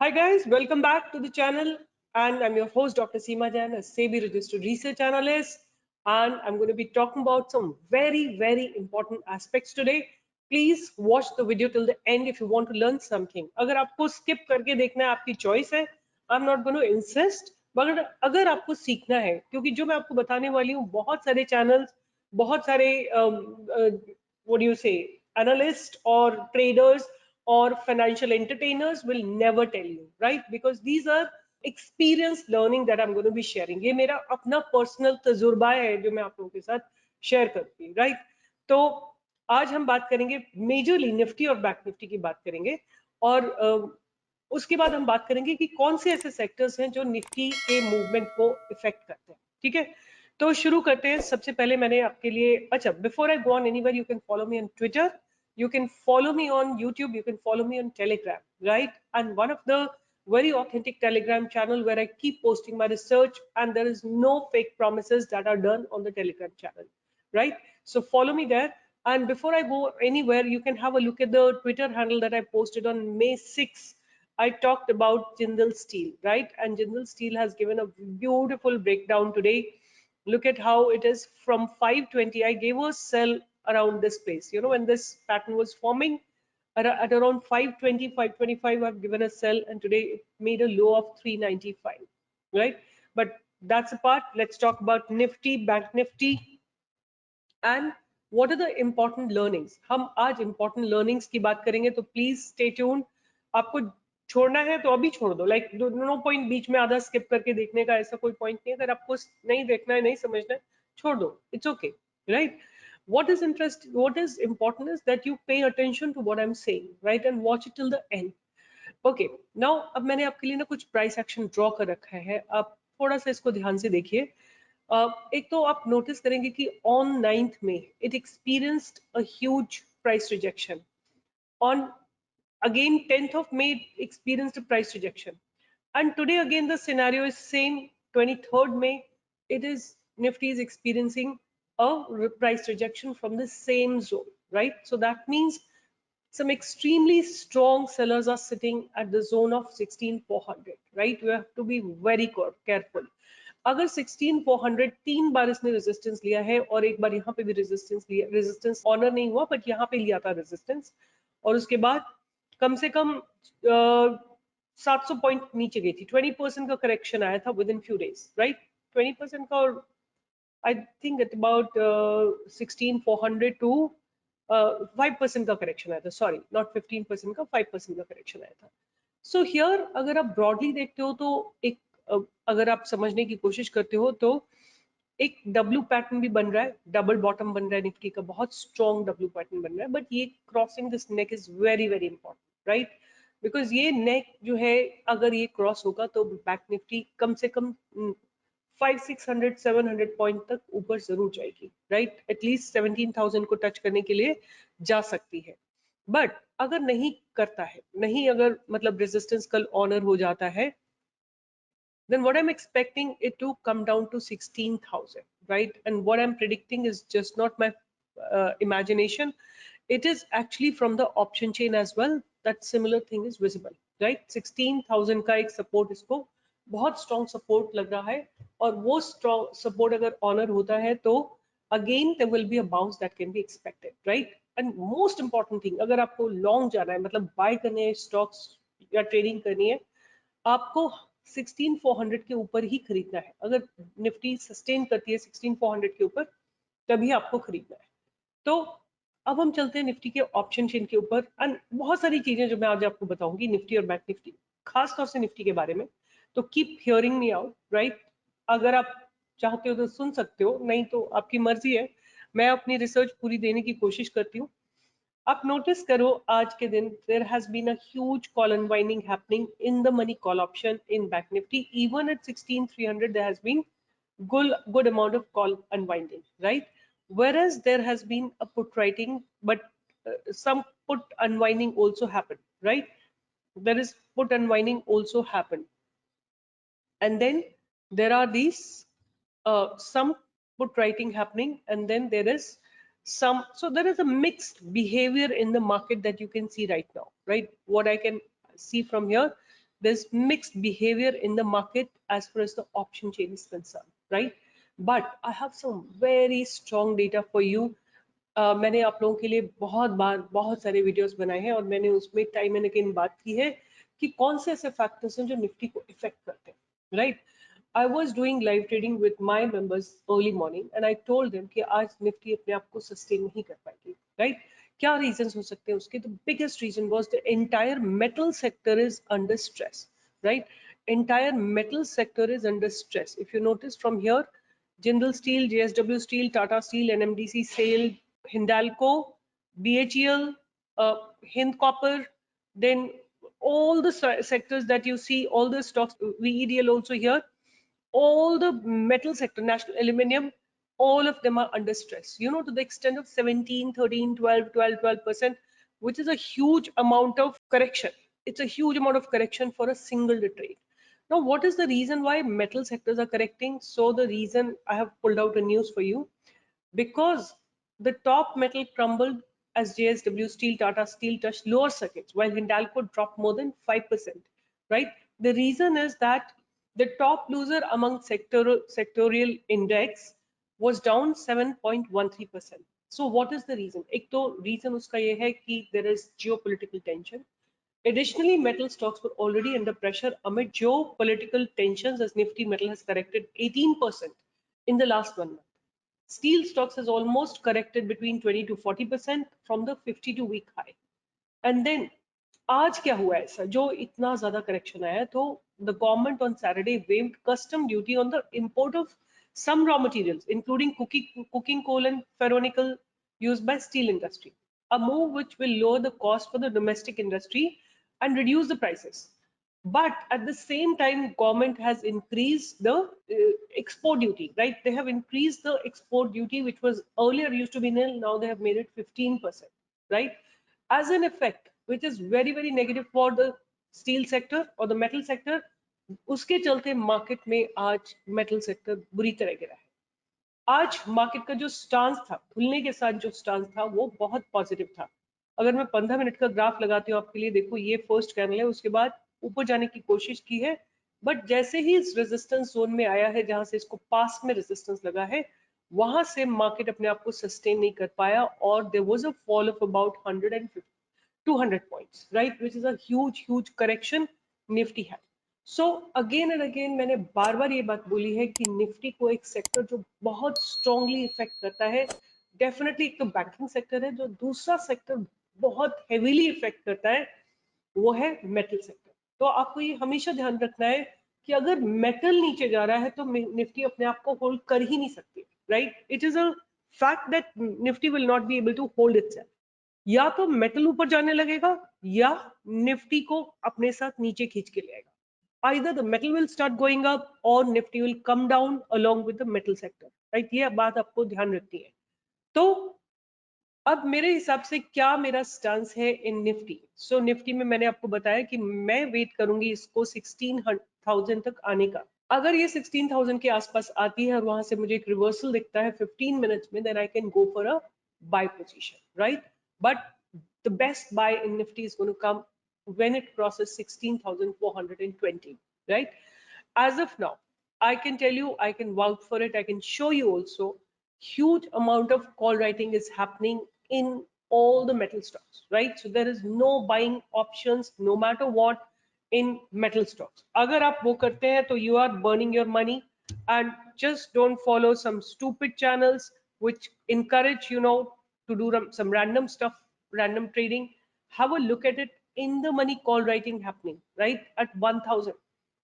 Hi guys, welcome back to the channel, and I'm your host Dr. Seema Jain, a SEBI-registered research analyst, and I'm going to be talking about some very important aspects today. Please watch the video till the end if you want to learn something. अगर आपको skip करके देखना है आपकी choice है, I'm not going to insist. मगर अगर आपको सीखना है, क्योंकि जो मैं आपको बताने वाली हूँ बहुत सारे channels, बहुत सारे what do you say analysts or traders or financial entertainers will never tell you, right? Because these are experience learning that I'm going to be sharing. ये मेरा अपना personal तजुर्बा है जो मैं आप लोगों के साथ share करती हूँ, right? तो आज हम बात करेंगे मेजरली निफ्टी और बैंक निफ्टी की बात करेंगे, और उसके बाद हम बात करेंगे कि कौन से ऐसे सेक्टर्स हैं जो निफ्टी के मूवमेंट को इफेक्ट करते हैं। ठीक है, तो शुरू करते हैं। सबसे पहले मैंने आपके लिए, अच्छा, before I go on anywhere, you can follow me on Twitter, you can follow me on YouTube, you can follow me on Telegram, right? And one of the very authentic Telegram channel where I keep posting my research, and there is no fake promises that are done on the Telegram channel, right? So follow me there. And before I go anywhere, you can have a look at the Twitter handle that I posted on May 6th. I talked about Jindal Steel, right? And Jindal Steel has given a beautiful breakdown today. Look at how it is from 520. I gave a sell around this place, you know, when this pattern was forming at around 520, 525. I've given a sell, and today it made a low of 395, right? But that's a part. Let's talk about Nifty, Bank Nifty, and what are the important learnings. हम आज important learnings की बात करेंगे, तो please stay tuned. आपको छोड़ना है तो अभी छोड़ दो, like no point बीच में आधा skip करके देखने का, ऐसा कोई point नहीं है। अगर आपको नहीं देखना है, नहीं समझना है, छोड़ दो, it's okay, right? What is important is that you pay attention to what I'm saying, right, and watch it till the end. Okay, now अब मैंने आपके लिए ना कुछ प्राइस एक्शन ड्रॉ कर रखा है, आप थोड़ा सा इसको ध्यान से देखिए। एक तो आप नोटिस करेंगे कि ऑन 9th में it experienced a huge price rejection, on again 10th of May experienced a price rejection, and today again the scenario is same. 23rd May it is, Nifty is experiencing a price rejection from the same zone, right? So that means some extremely strong sellers are sitting at the zone of 16400, right? You have to be very careful. अगर 16400 तीन बार इसने resistance लिया है, और एक बार यहाँ पे भी रेजिस्टेंस लिया, रेजिस्टेंस ऑनर नहीं हुआ बट यहाँ पे लिया था रेजिस्टेंस, और उसके बाद कम से कम 700 पॉइंट नीचे गई थी, 20% का करेक्शन आया था within few days, right? 20% का, और I think at about 16400 to 5% का करेक्शन आया था, सॉरी नॉट 15% का, 5% का करेक्शन आया था। सो हियर अगर आप ब्रॉडली देखते हो तो एक अगर आप समझने की कोशिश करते हो तो एक डब्ल्यू पैटर्न भी बन रहा है, डबल बॉटम बन रहा है निफ्टी का, बहुत स्ट्रॉन्ग डब्ल्यू पैटर्न बन रहा है, बट ये crossing this neck is very important, right? Because ये नेक जो है अगर ये क्रॉस होगा तो बैंक निफ्टी कम से कम 500-600-700 पॉइंट तक ऊपर जरूर जाएगी, राइट? एटलीस्ट 17,000 को टच करने के लिए जा सकती है। बट अगर नहीं करता है, नहीं, अगर मतलब रेजिस्टेंस कल ऑनर हो जाता है, then what I'm expecting it to come down to 16,000, right? And what I'm predicting is just not my imagination. It is actually from the option chain as well that similar thing is visible, right? 16,000 का एक support इसको बहुत strong support लग रहा है, और वो strong support अगर honor होता है तो again there will be a bounce that can be expected, right? And most important thing, अगर आपको long जाना है, मतलब buy करने हैं stocks या trading करनी है, आपको 16400 के ऊपर ही खरीदना है। अगर निफ्टी सस्टेन करती है 16400 के ऊपर, तभी आपको खरीदना है। तो अब हम चलते हैं निफ्टी के ऑप्शन चेन के ऊपर, एंड बहुत सारी चीजें जो मैं आज आपको बताऊंगी निफ्टी और बैंक निफ्टी, खास तौर से निफ्टी के बारे में। तो keep hearing me out, right? अगर आप चाहते हो तो सुन सकते हो, नहीं तो आपकी मर्जी है। मैं अपनी रिसर्च पूरी देने की कोशिश करती हूँ। आप नोटिस करो आज के दिन there has been a huge call unwinding happening in the money call option in Bank Nifty. Even at 16,300 there has been good amount of call unwinding, right? Whereas there has been a put writing, but some put unwinding also happened, right? There is put unwinding also happened, and then there are these some put writing happening, and then there is some, so there is a mixed behavior in the market that you can see right now, right? What I can see from here, there's mixed behavior in the market as far as the option chain is concerned, right? But I have some very strong data for you. मैंने आप लोगों के लिए बहुत बार बहुत सारे videos बनाए हैं और मैंने उसमें टाइम एंड अगेन बात की है कि कौन से ऐसे फैक्टर्स हैं जो निफ्टी को इफेक्ट करते हैं, right? I was doing live trading with my members early morning and I told them कि आज निफ्टी अपने आप को सस्टेन नहीं कर पाएगी, right? क्या रीजंस हो सकते हैं उसके? The biggest reason was the entire metal sector is under stress, right? Entire metal sector is under stress. If you notice from here, Jindal Steel, JSW Steel, Tata Steel, NMDC, SAIL, Hindalco, BHEL, Hind Copper, then all the sectors that you see, all the stocks, VEDL also here, all the metal sector, National Aluminium, all of them are under stress, you know, to the extent of 17, 13, 12, 12, 12%, which is a huge amount of correction. It's a huge amount of correction for a single trade. Now, what is the reason why metal sectors are correcting? So the reason I have pulled out a news for you, because the top metal crumbled as JSW Steel, Tata Steel touched lower circuits, while Hindalco dropped more than 5%, right? The reason is that the top loser among sectorial index was down 7.13%. So what is the reason? एक तो reason उसका ये है कि there is geopolitical tension. Additionally, metal stocks were already under pressure amid geopolitical tensions as Nifty metal has corrected 18% in the last 1 month. Steel stocks has almost corrected between 20 to 40% from the 52-week high. And then आज क्या हुआ ऐसा जो इतना ज्यादा correction आया? तो the government on Saturday waived custom duty on the import of some raw materials, including cooking coal and ferronickel used by steel industry. A move which will lower the cost for the domestic industry and reduce the prices. But at the same time, government has increased the export duty, right? They have increased the export duty, which was earlier used to be nil. Now they have made it 15%, right? As an effect, which is very, very negative for the steel sector or the metal sector. उसके चलते market में आज metal sector बुरी तरह गिरा है. आज market का जो स्टांस था, खुलने के साथ जो स्टांस था, वो बहुत पॉजिटिव था. अगर मैं 15 मिनट का ग्राफ लगाती हूँ आपके लिए, देखो ये फर्स्ट कैंडल है, उसके बाद ऊपर जाने की कोशिश की है, बट जैसे ही इस रेजिस्टेंस जोन में आया है जहां से इसको पास में रेजिस्टेंस लगा है, वहां से मार्केट अपने आप को सस्टेन नहीं कर पाया और there was a fall of about 150 200 points, right, which is a huge correction Nifty had. So again and again मैंने बार बार ये बात बोली है कि निफ्टी को एक सेक्टर जो बहुत स्ट्रांगली इफेक्ट करता है, डेफिनेटली एक तो बैंकिंग सेक्टर है, जो दूसरा सेक्टर बहुत हेवीली इफेक्ट करता है वो है मेटल सेक्टर. तो आपको ये हमेशा ध्यान रखना है कि अगर मेटल नीचे जा रहा है तो निफ्टी अपने आप को होल्ड कर ही नहीं सकती, right? It is a fact that Nifty will not be able to hold itself. या तो मेटल ऊपर जाने लगेगा या निफ्टी को अपने साथ नीचे खींच के ले आएगा. Either the metal will start going up or Nifty will come down along with the metal sector, right? ये बात आपको ध्यान रखनी है. तो अब मेरे हिसाब से क्या मेरा स्टांस है इन निफ्टी? सो निफ्टी में मैंने आपको बताया कि मैं वेट करूंगी इसको 16,000 तक आने का. अगर ये 16,000 के आसपास आती है और वहां से मुझे एक रिवर्सल दिखता है 15 मिनट्स में, then I can go for a buy position, right? But the best buy in Nifty is going to come when it crosses 16,420, right? As of now, I can tell you, I can vouch for it, I can show you also, huge amount of call writing is happening in all the metal stocks, right? So there is no buying options no matter what in metal stocks. Agar aap wo karte hain to you are burning your money, and just don't follow some stupid channels which encourage, you know, to do some random stuff, random trading. Have a look at it in the money call writing happening right at 1000,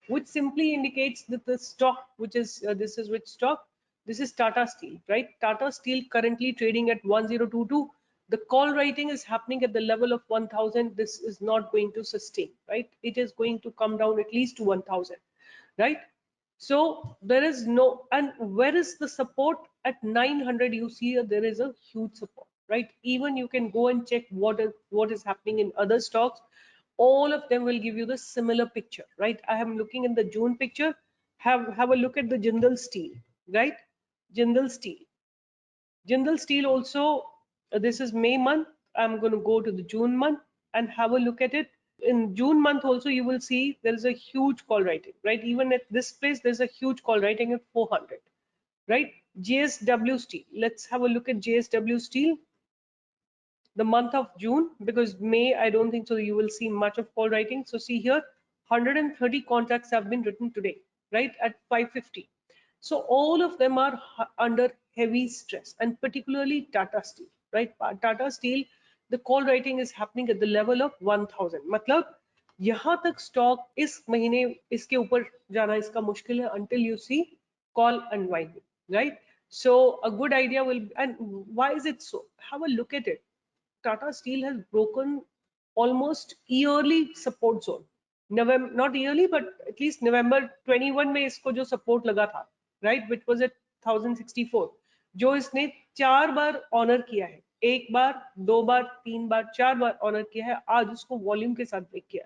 which simply indicates that the stock, which is this is which stock? This is Tata Steel, right? Tata Steel currently trading at 1022. The call writing is happening at the level of 1000. This is not going to sustain, right? It is going to come down at least to 1000, right? So there is no, and where is the support? At 900, you see there is a huge support, right? Even you can go and check what is happening in other stocks. All of them will give you the similar picture, right? I am looking in the June picture. Have a look at the Jindal Steel, right? Jindal Steel. Jindal Steel also, this is May month. I'm going to go to the June month and have a look at it. in June month also, you will see there is a huge call writing, right? Even at this place, there's a huge call writing at 400, right? JSW Steel. Let's have a look at JSW Steel, the month of June, because May, I don't think so you will see much of call writing. So see here, 130 contracts have been written today, right, at 550. So all of them are under heavy stress, and particularly Tata Steel, right? Tata Steel, the call writing is happening at the level of 1000. मतलब यहाँ तक stock इस महीने इसके ऊपर जाना इसका मुश्किल है until you see call unwinding, right? So a good idea will, and why is it so? Have a look at it. Tata Steel has broken almost yearly support zone. November, not yearly, but at least November 21 में इसको जो support लगा था, right, which was at 1064, जो इसने 4 बार honour किया है, 1 बार, 2 बार, 3 बार, 4 बार honour किया है, आज उसको वॉल्यूम के साथ ब्रेक किया.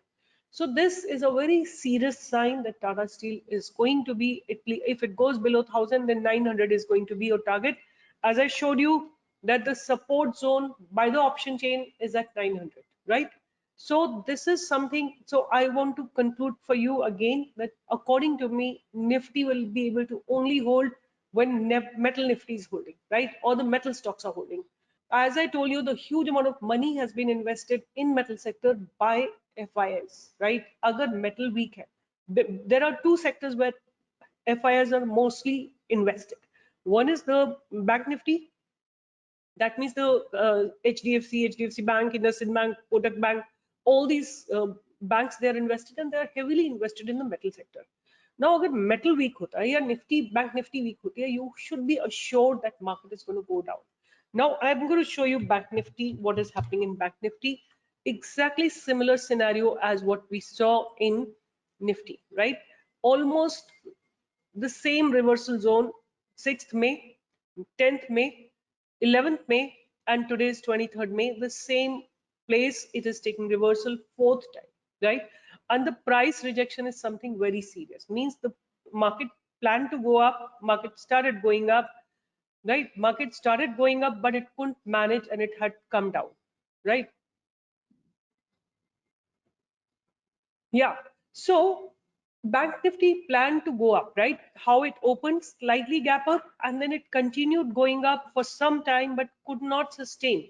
So this is a very serious sign that Tata Steel is going to be, if it goes below 1000, then 900 is going to be your target. As I showed you, that the support zone by the option chain is at 900, right? So this is something. So I want to conclude for you again that according to me, Nifty will be able to only hold when metal Nifty is holding, right? Or the metal stocks are holding. As I told you, the huge amount of money has been invested in metal sector by FIs, right? Agar metal weak hai, there are two sectors where FIs are mostly invested. One is the Bank Nifty. That means the HDFC Bank, IndusInd Bank, Kotak Bank, all these banks, they are invested, and they are heavily invested in the metal sector. Now, अगर metal weak होता है या Nifty, Bank Nifty weak होती है, you should be assured that market is going to go down. Now, I'm going to show you Bank Nifty, what is happening in Bank Nifty. Exactly similar scenario as what we saw in Nifty, right? Almost the same reversal zone, 6th May, 10th May, 11th May, and today's 23rd May, the same place it is taking reversal 4th time, right? And the price rejection is something very serious. Means the market planned to go up, market started going up, right? Market started going up, but it couldn't manage and it had come down, right? Yeah. So Bank Nifty planned to go up, right? How it opened, slightly gap up, and then it continued going up for some time, but could not sustain.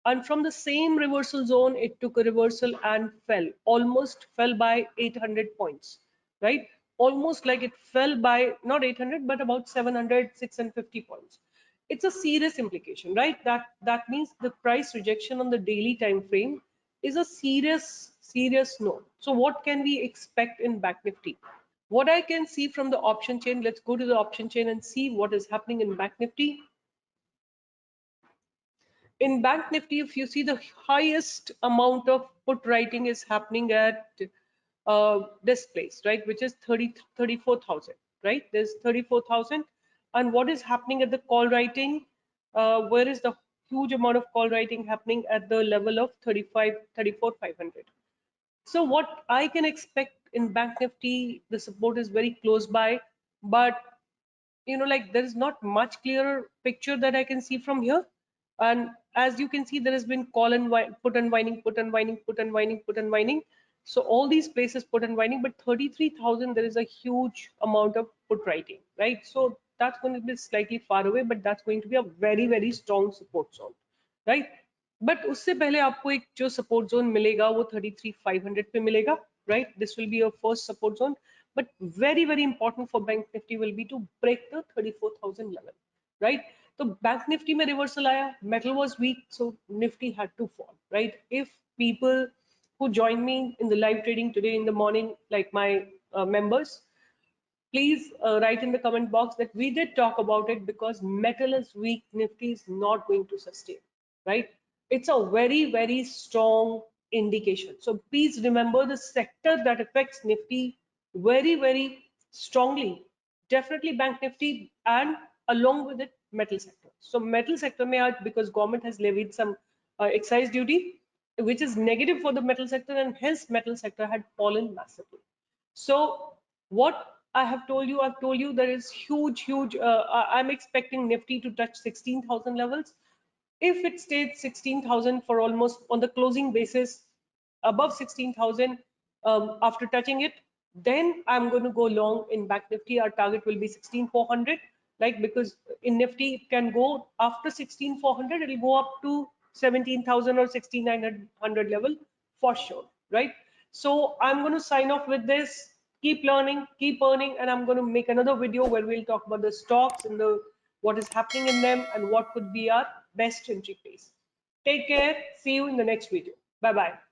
And from the same reversal zone, it took a reversal and fell, almost fell by 800 points, right? Almost like it fell by not 800, but about 700, 650 points. It's a serious implication, right? That means the price rejection on the daily time frame is a serious no. So what can we expect in Bank Nifty? What I can see from the option chain, let's go to the option chain and see what is happening in Bank Nifty. In Bank Nifty, if you see, the highest amount of put writing is happening at this place, right, which is 34,000, right? There's 34,000. And what is happening at the call writing? Where is the huge amount of call writing happening? At the level of 34,500. So what I can expect in Bank Nifty, the support is very close by, but like there is not much clearer picture that I can see from here. And as you can see, there has been call and put unwinding, put unwinding, put unwinding, put unwinding. So all these places put unwinding, but 33,000, there is a huge amount of put writing, right? So that's going to be slightly far away, but that's going to be a very strong support zone, right? But उससे पहले आपको एक जो support zone मिलेगा वो 33,500 पे मिलेगा, right? This will be your first support zone, but very important for Bank Nifty will be to break the 34,000 level, right? तो Bank Nifty में reversal आया, metal was weak, so Nifty had to fall, right? If people who joined me in the live trading today in the morning, like my members, please write in the comment box that we did talk about it, because metal is weak, Nifty is not going to sustain, right? It's a very strong indication. So please remember the sector that affects Nifty very strongly. Definitely Bank Nifty, and along with it, metal sector. So metal sector may add, because government has levied some excise duty, which is negative for the metal sector, and hence metal sector had fallen massively. So what I've told you there is huge. I'm expecting Nifty to touch 16,000 levels. If it stayed 16,000 for almost on the closing basis, above 16,000 after touching it, then I'm going to go long in Bank Nifty. Our target will be 16,400, like, because in Nifty it can go after 16,400, it'll go up to 17,000 or 16,900 level for sure, right? So I'm going to sign off with this. Keep learning, keep earning, and I'm going to make another video where we'll talk about the stocks and the what is happening in them and what could be our best entry place. Take care. See you in the next video. Bye bye.